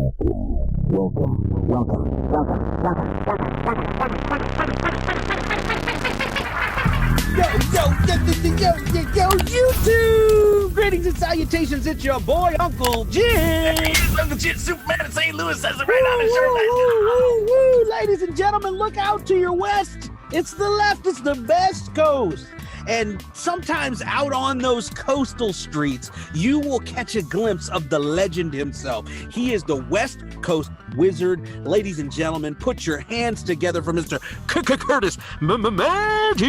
Yo, YouTube! Greetings and salutations, it's your boy, Uncle Jim! Uncle Jim, Superman in St. Louis says it right on his shirt. Woo. Ladies and gentlemen, look out to your west. It's the left, it's the best coast. And sometimes out on those coastal streets, you will catch a glimpse of the legend himself. He is the West Coast Wizard. Ladies and gentlemen, put your hands together for Mr. Curtis Magic.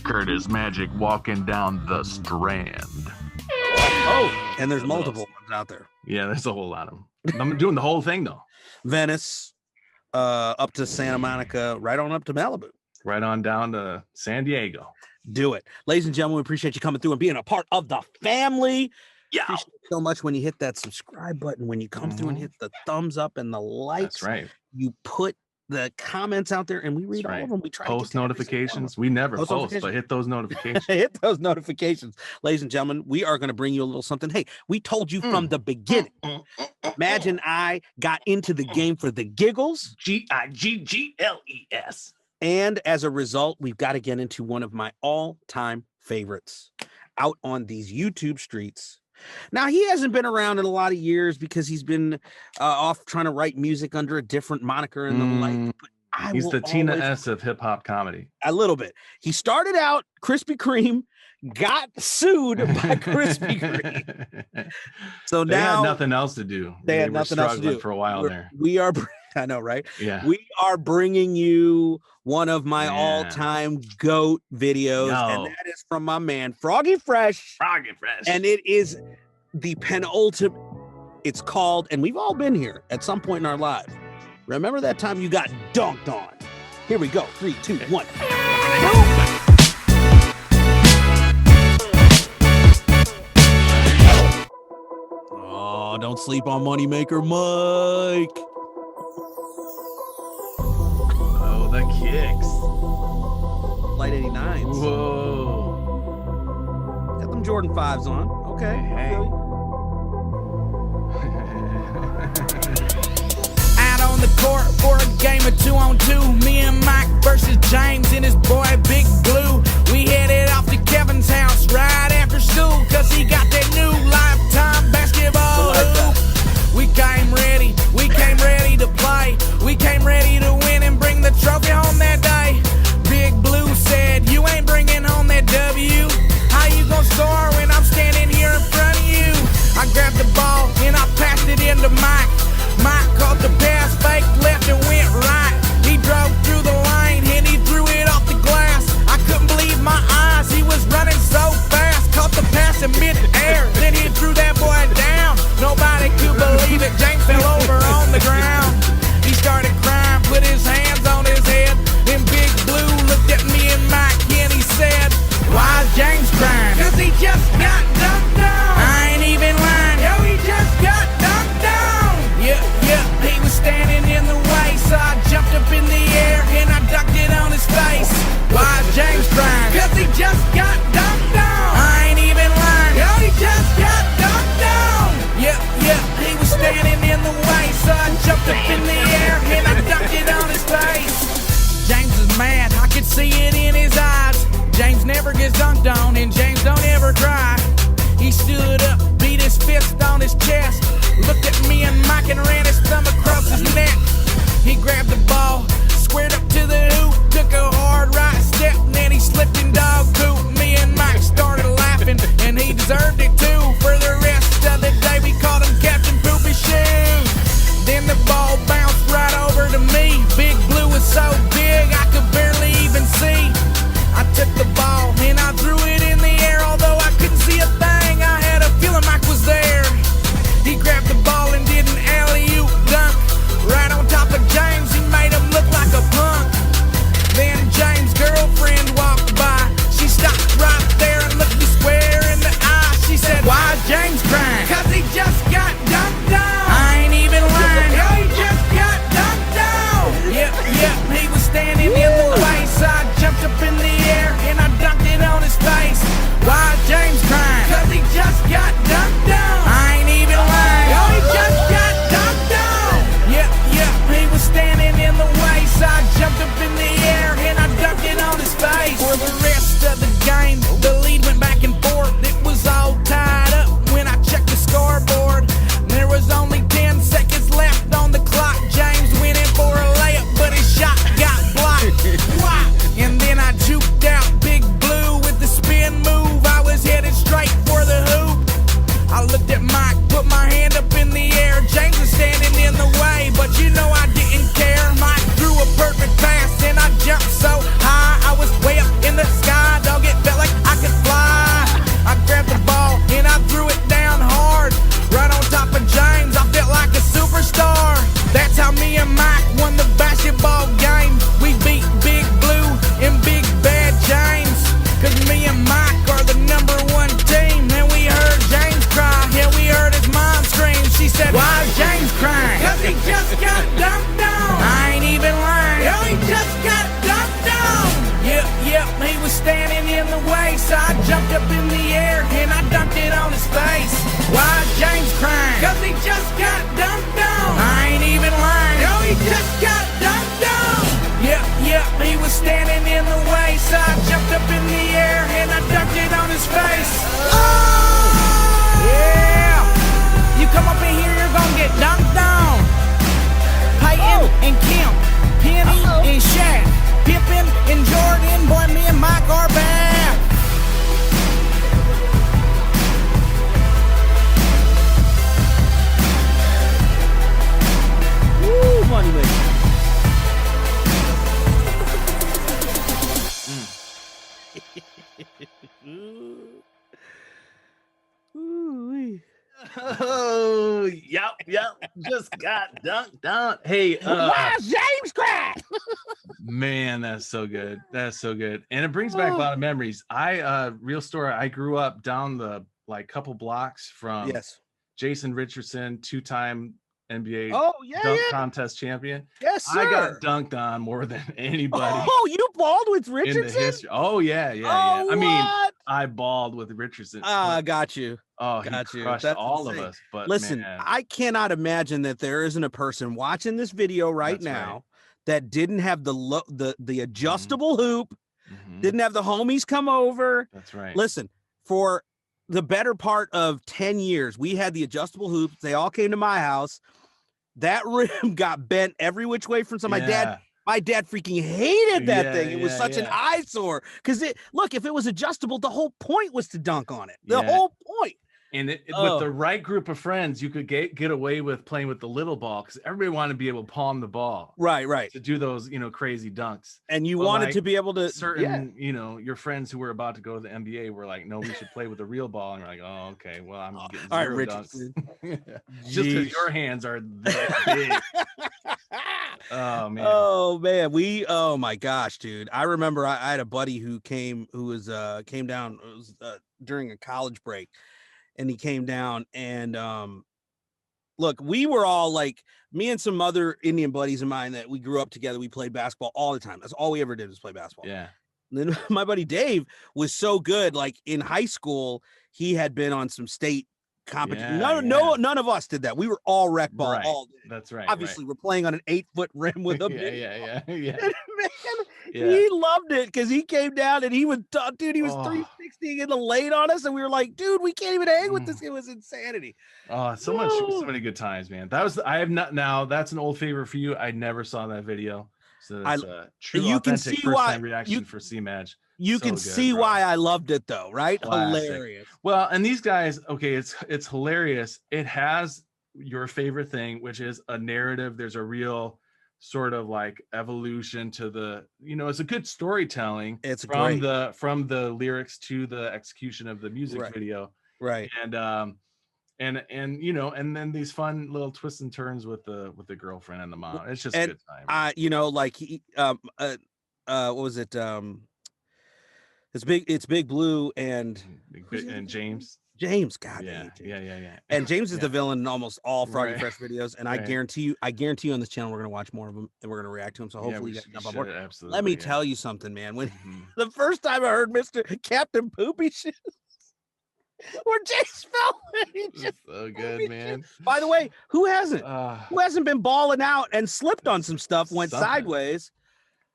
Curtis Magic walking down the Strand. Oh, and there's multiple ones out there. Yeah, there's a whole lot of them. I'm doing the whole thing, though. Venice, up to Santa Monica, right on up to Malibu. Right on down to San Diego. Do it. Ladies and gentlemen, we appreciate you coming through and being a part of the family. Yeah. Appreciate it so much when you hit that subscribe button, when you come through and hit the thumbs up and the likes. That's right. You put the comments out there and we read all of them. We try post notifications. We never post, but hit those notifications. Hit those notifications. Ladies and gentlemen, we are going to bring you a little something. Hey, we told you from the beginning. Imagine I got into the game for the giggles. Giggles. And as a result, we've got to get into one of my all-time favorites out on these YouTube streets. Now, he hasn't been around in a lot of years because he's been off trying to write music under a different moniker and the like. But he's the Tina S of hip-hop comedy. A little bit. He started out Krispy Kreme, got sued by Krispy Kreme. So they now had nothing else to do. They had nothing else to do for a while there. We are, I know, right? Yeah. We are bringing you one of my all-time GOAT videos, and that is from my man Froggy Fresh. Froggy Fresh. And it is the penultimate. It's called, and we've all been here at some point in our lives. Remember that time you got dunked on? Here we go. 3, 2, 1. Oh, don't sleep on Moneymaker Mike. Oh, the kicks. Flight 89s. Whoa. Got them Jordan 5s on. Okay. Hey. Out on the court for a game of 2-on-2. Me and Mike versus James and his boy Big Blue. We headed off to Kevin's house right after school, cause he got that new Lifetime basketball hoop. We came ready to play. We came ready to win and bring the trophy home that day. Big Blue said, you ain't bringing home that W. How you gonna score when I'm standing here in front of you? I grabbed the ball and I passed it into Mike. Mike caught the pass, fake left and went right. He drove through the lane and he threw it off the glass. I couldn't believe my eyes, he was running so fast. Caught the pass in mid-air, then he threw that boy down. Nobody could believe it, James fell over on the ground. He started crying, put his hands on his head. Then Big Blue looked at me and Mike and he said, why is James crying? Cause he just got dunked on. I ain't even lying, yo, he just got dunked on. Yeah, he was standing in the way, so I jumped up in the air and I dunked it on his face. Why is James crying? Cause he just got dunked on. I ain't even lying, yo, he just got dunked on. Yeah, he was standing in the way, so I jumped up in the air and I dunked it on his face. James is mad, I could see it in his eyes. James never gets dunked on and James don't ever cry. He stood up, beat his fist on his chest, looked at me and Mike and ran his thumb across his neck. He grabbed the ball, squared up to the hoop, took a hard right step, and then he slipped in dog poop. Me and Mike started laughing, and he deserved it too. For the rest of the day, we called him Captain Poopy Shoe. Then the ball bounced right over to me. Big Blue was so big, I could barely even see. I took the ball, and I threw it in the air, although I couldn't see a thing. I had a feeling Mike was there. He grabbed the ball and did just got dunked on. I ain't even lying. Yo, he just got dunked on. Yep, he was standing in the way, so I jumped up in the air and I dunked it on his face. Why is James crying? Cause he just got dunked on. I ain't even lying. Yo, he just got dunked on. Yep, he was standing in the way, so I jumped up in the air and I dunked it on his face. Oh! Yeah! You come up in here, you're gonna get dunked on. Peyton and Kim, Penny and Shaq, Pippen and Jordan, boy, me and Mike are back. Woo, money maker. Ooh-wee. Oh, yep. Just got dunked on. Hey, Why is James crying? Man, that's so good. That's so good. And it brings back a lot of memories. Real story, I grew up down the couple blocks from Jason Richardson, 2-time NBA dunk contest champion. Yes, sir. I got dunked on more than anybody. Oh, you balled with in Richardson? the history. Oh, yeah. I mean, I balled with Richardson. Got you. Oh, he crushed all of us. But listen, man. I cannot imagine that there isn't a person watching this video right now that didn't have the adjustable hoop, didn't have the homies come over. That's right. Listen, for the better part of 10 years, we had the adjustable hoops. They all came to my house. That rim got bent every which way from my dad. My dad freaking hated that thing. It was such an eyesore. Because if it was adjustable, the whole point was to dunk on it. The whole point. And with the right group of friends, you could get away with playing with the little ball because everybody wanted to be able to palm the ball. Right. To do those, crazy dunks. And you wanted to be able to certain, your friends who were about to go to the NBA were like, no, we should play with the real ball. And you're like, oh, okay, well, I'm getting zero dunks. Just because your hands are that big. Oh man. Oh my gosh, dude. I remember I had a buddy who came down during a college break. And he came down and look, we were all like me and some other Indian buddies of mine that we grew up together. We played basketball all the time. That's all we ever did was play basketball. Yeah. And then my buddy Dave was so good. Like in high school, he had been on some state competition. None of us did that. We were all rec ball all day. That's right. Obviously, we're playing on an 8-foot rim with a yeah. Man, he loved it because he came down and he was 360 in the lane on us, and we were like, dude, we can't even hang with this. It was insanity. Oh, so many good times, man. That's an old favorite for you. I never saw that video. So that's true. You can see why reaction for C-Match. You can see why I loved it though, right? Classic. Hilarious. Well, and these guys, okay, it's hilarious. It has your favorite thing, which is a narrative. There's a real sort of like evolution to the, it's a good storytelling. It's from great. from the lyrics to the execution of the music video. Right. And then these fun little twists and turns with the girlfriend and the mom. It's just a good time. What was it? It's Big Blue and James. God. Yeah. And James is the villain in almost all Froggy Fresh videos. And I guarantee you on this channel, we're going to watch more of them and we're going to react to them. So hopefully you guys jump on board. Absolutely. Let me tell you something, man. When the first time I heard Mr. Captain Poopy Shoes, where James fell, so good, man. By the way, who hasn't been balling out and slipped on some stuff, went sideways?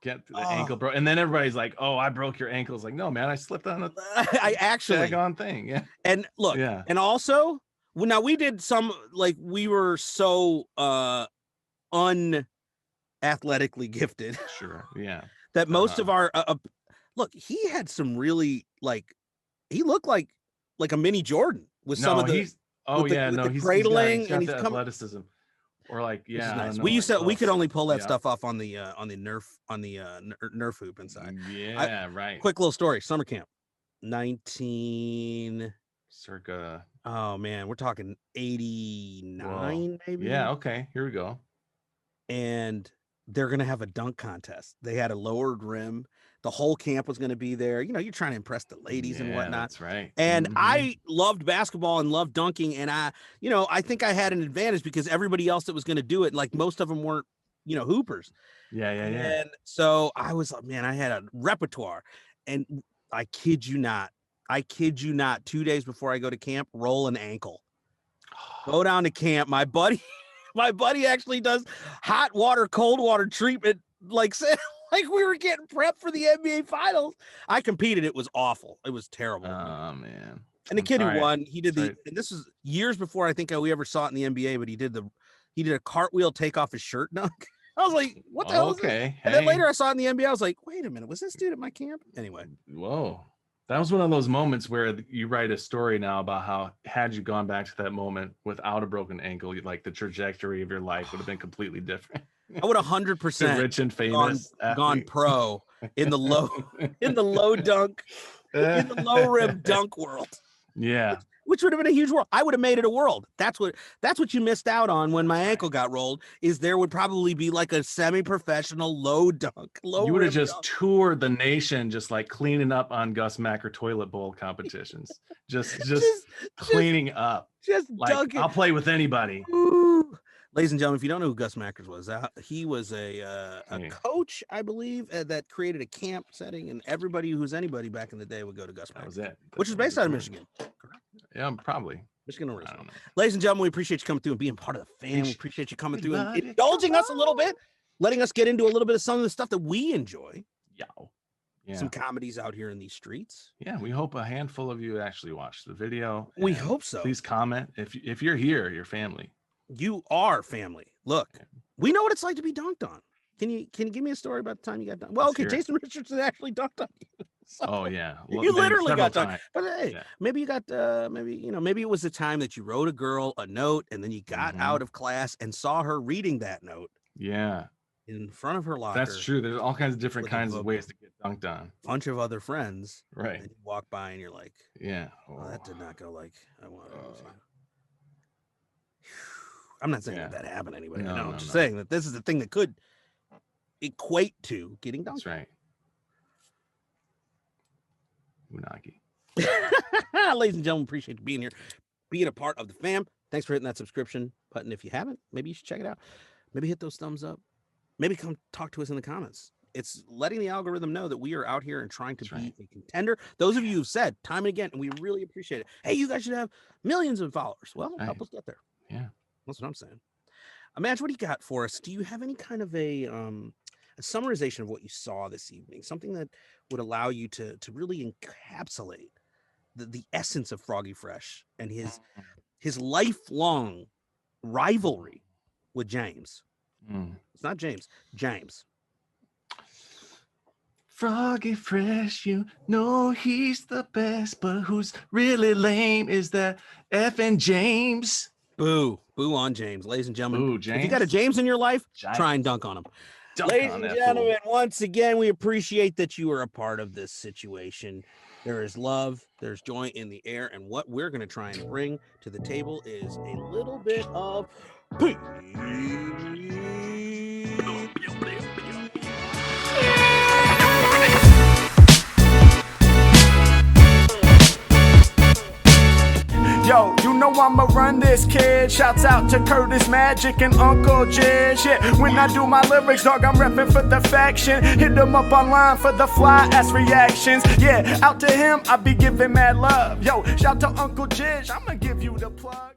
Get the ankle broke, and then everybody's like, "Oh, I broke your ankles." Like, no, man, I slipped on a daggone thing. Yeah. And look, and also, now we did some we were so unathletically gifted. Sure. Yeah. That most of our look, he had some really he looked like a mini Jordan with some of the he's cradling he's got and he's athleticism. Or nice. We could only pull that stuff off on the Nerf hoop inside. Yeah, right. Quick little story. Summer camp, 19 circa. Oh man, we're talking 89 maybe. Yeah. Okay. Here we go. And they're gonna have a dunk contest. They had a lowered rim. The whole camp was going to be there. You know, you're trying to impress the ladies and whatnot. That's right. And I loved basketball and loved dunking. And I think I had an advantage because everybody else that was going to do it, like most of them weren't, hoopers. Yeah. And so I was like, man, I had a repertoire. And I kid you not, 2 days before I go to camp, roll an ankle. Go down to camp. My buddy actually does hot water, cold water treatment, like we were getting prepped for the NBA finals. I competed. It was awful. It was terrible. Oh man. And the kid who won, he did and this was years before I think we ever saw it in the NBA, but he did a cartwheel, take off his shirt dunk. I was like, what the hell is this? And then later I saw it in the NBA. I was like, wait a minute, was this dude at my camp? Anyway. Whoa. That was one of those moments where you write a story now about how had you gone back to that moment without a broken ankle, like the trajectory of your life would have been completely different. I would 100% rich and famous gone pro in the low dunk, in the low rim dunk world. Yeah. Which would have been a huge world. I would have made it a world. That's what you missed out on when my ankle got rolled, is there would probably be like a semi-professional low dunk. You would have just toured the nation, just like cleaning up on Gus Macker toilet bowl competitions. just cleaning up. Just like, dunking. I'll play with anybody. Ooh. Ladies and gentlemen, if you don't know who Gus Mackers was, he was a coach, I believe, that created a camp setting, and everybody who's anybody back in the day would go to Gus Mackers. That was it. Which is based out of Michigan. Yeah, probably. Michigan or Arizona. Ladies and gentlemen, we appreciate you coming through and being part of the fam. We appreciate you coming through and indulging us a little bit, letting us get into a little bit of some of the stuff that we enjoy. Yeah. Some comedies out here in these streets. Yeah, we hope a handful of you actually watched the video. We hope so. Please comment. If you're here, your family. You are family. Look, we know what it's like to be dunked on. Can you give me a story about the time you got dunked? Well, okay, Jason Richardson actually dunked on you. So, well, you literally got dunked. But hey, maybe you got maybe it was the time that you wrote a girl a note and then you got out of class and saw her reading that note. Yeah. In front of her locker. That's true. There's all kinds of different kinds of ways to get dunked on. Bunch of other friends. Right. And you walk by and you're like, yeah. Well, that did not go like I wanted it to. I'm not saying that happened to anybody. I'm just saying that this is the thing that could equate to getting dunked. That's right. Mrgij. Ladies and gentlemen, appreciate you being here, being a part of the fam. Thanks for hitting that subscription button. If you haven't, maybe you should check it out. Maybe hit those thumbs up. Maybe come talk to us in the comments. It's letting the algorithm know that we are out here and trying to be a contender. Those of you who've said time and again, and we really appreciate it. Hey, you guys should have millions of followers. Well, help us get there. Yeah. That's what I'm saying. Imagine what you got for us. Do you have any kind of a summarization of what you saw this evening? Something that would allow you to really encapsulate the essence of Froggy Fresh and his lifelong rivalry with James. It's not James. Froggy Fresh, you know he's the best, but who's really lame is that effing James. Boo on James. Ladies and gentlemen, Boo, James. If you got a James in your life, try and dunk on him. Ladies and gentlemen, once again, we appreciate that you are a part of this situation. There is love, there's joy in the air, and what we're going to try and bring to the table is a little bit of peace. Yo, you know I'ma run this, kid. Shouts out to Curtis Magic and Uncle Jizz. Yeah, when I do my lyrics, dog, I'm repping for the faction. Hit them up online for the fly ass reactions. Yeah, out to him, I be giving mad love. Yo, shout to Uncle Jizz, I'ma give you the plug.